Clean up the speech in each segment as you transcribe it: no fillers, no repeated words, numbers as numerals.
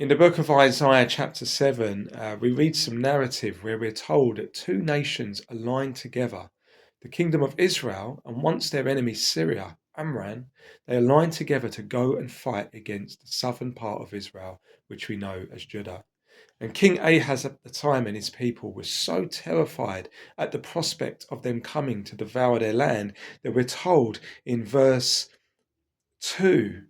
In the book of Isaiah, chapter 7, we read some narrative where we're told that two nations aligned together. The kingdom of Israel and once their enemy Syria, Amran, they aligned together to go and fight against the southern part of Israel, which we know as Judah. And King Ahaz at the time and his people were so terrified at the prospect of them coming to devour their land that we're told in verse 2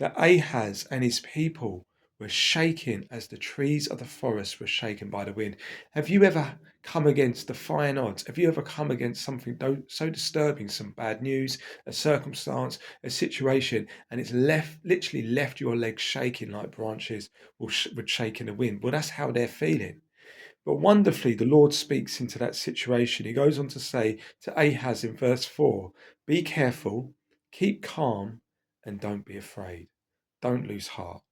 that Ahaz and his people were shaken as the trees of the forest were shaken by the wind. Have you ever come against defying odds? Have you ever come against something so disturbing, some bad news, a circumstance, a situation, and it's literally left your legs shaking like branches would shake in the wind? Well, that's how they're feeling. But wonderfully, the Lord speaks into that situation. He goes on to say to Ahaz in verse 4, be careful, keep calm, and don't be afraid. Don't lose heart.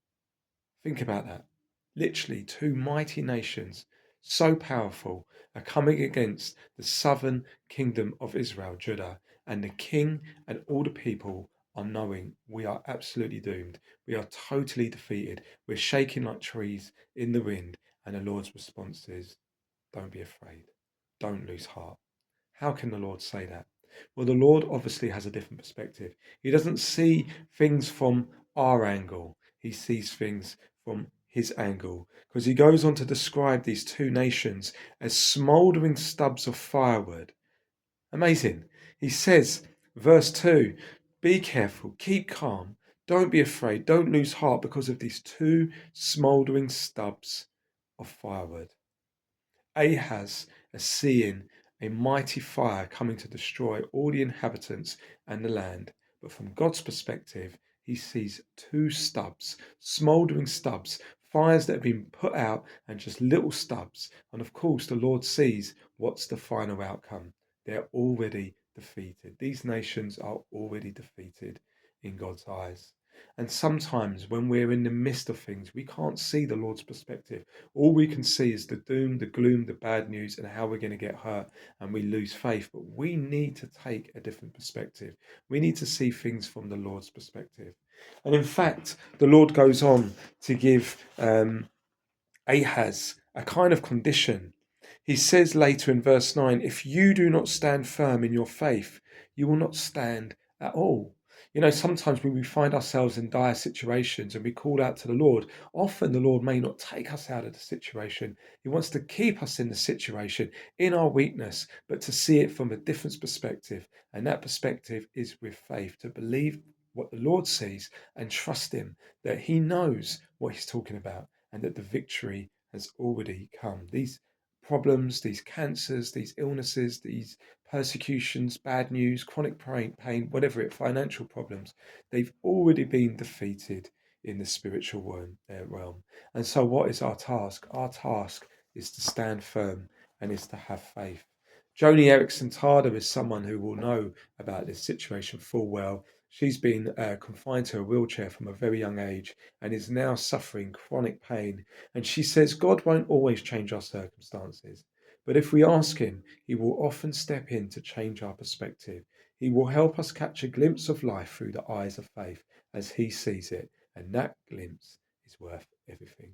Think about that. Literally, two mighty nations, so powerful, are coming against the southern kingdom of Israel, Judah, and the king and all the people are knowing we are absolutely doomed. We are totally defeated. We're shaking like trees in the wind, and the Lord's response is, don't be afraid. Don't lose heart. How can the Lord say that? Well, the Lord obviously has a different perspective. He doesn't see things from our angle, he sees things from his angle. Because he goes on to describe these two nations as smouldering stubs of firewood. Amazing. He says, verse 2, be careful, keep calm, don't be afraid, don't lose heart because of these two smouldering stubs of firewood. Ahaz is seeing a mighty fire coming to destroy all the inhabitants and the land. But from God's perspective, he sees two stubs, smouldering stubs, fires that have been put out and just little stubs. And of course, the Lord sees what's the final outcome. They're already defeated. These nations are already defeated in God's eyes. And sometimes when we're in the midst of things, we can't see the Lord's perspective. All we can see is the doom, the gloom, the bad news, and how we're going to get hurt and we lose faith. But we need to take a different perspective. We need to see things from the Lord's perspective. And in fact, the Lord goes on to give Ahaz a kind of condition. He says later in verse 9, if you do not stand firm in your faith, you will not stand at all. You know, sometimes when we find ourselves in dire situations and we call out to the Lord, often the Lord may not take us out of the situation. He wants to keep us in the situation, in our weakness, but to see it from a different perspective. And that perspective is with faith, to believe what the Lord sees and trust Him, that He knows what He's talking about and that the victory has already come. These problems, these cancers, these illnesses, these persecutions, bad news, chronic pain, whatever it, financial problems, they've already been defeated in the spiritual realm. And so, what is our task? Our task is to stand firm and is to have faith. Joni Erickson Tada is someone who will know about this situation full well. She's been confined to a wheelchair from a very young age and is now suffering chronic pain. And she says God won't always change our circumstances, but if we ask Him, He will often step in to change our perspective. He will help us catch a glimpse of life through the eyes of faith as He sees it, and that glimpse is worth everything.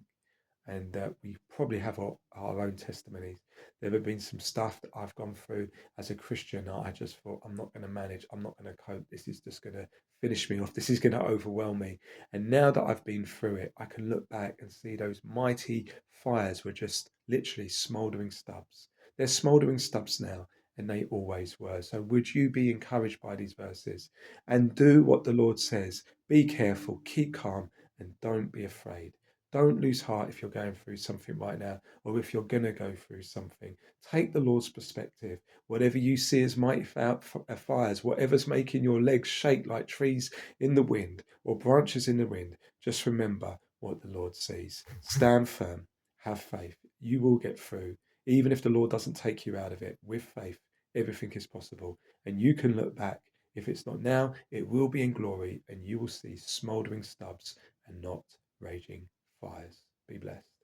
And we probably have our own testimonies. There have been some stuff that I've gone through as a Christian. I just thought, I'm not going to manage. I'm not going to cope. This is just going to finish me off. This is going to overwhelm me. And now that I've been through it, I can look back and see those mighty fires were just literally smouldering stubs. They're smouldering stubs now, and they always were. So would you be encouraged by these verses and do what the Lord says? Be careful, keep calm, and don't be afraid. Don't lose heart if you're going through something right now, or if you're going to go through something. Take the Lord's perspective. Whatever you see as mighty fires, whatever's making your legs shake like trees in the wind or branches in the wind, just remember what the Lord sees. Stand firm. Have faith. You will get through. Even if the Lord doesn't take you out of it, with faith, everything is possible. And you can look back. If it's not now, it will be in glory, and you will see smouldering stubs and not raging fires. Be blessed.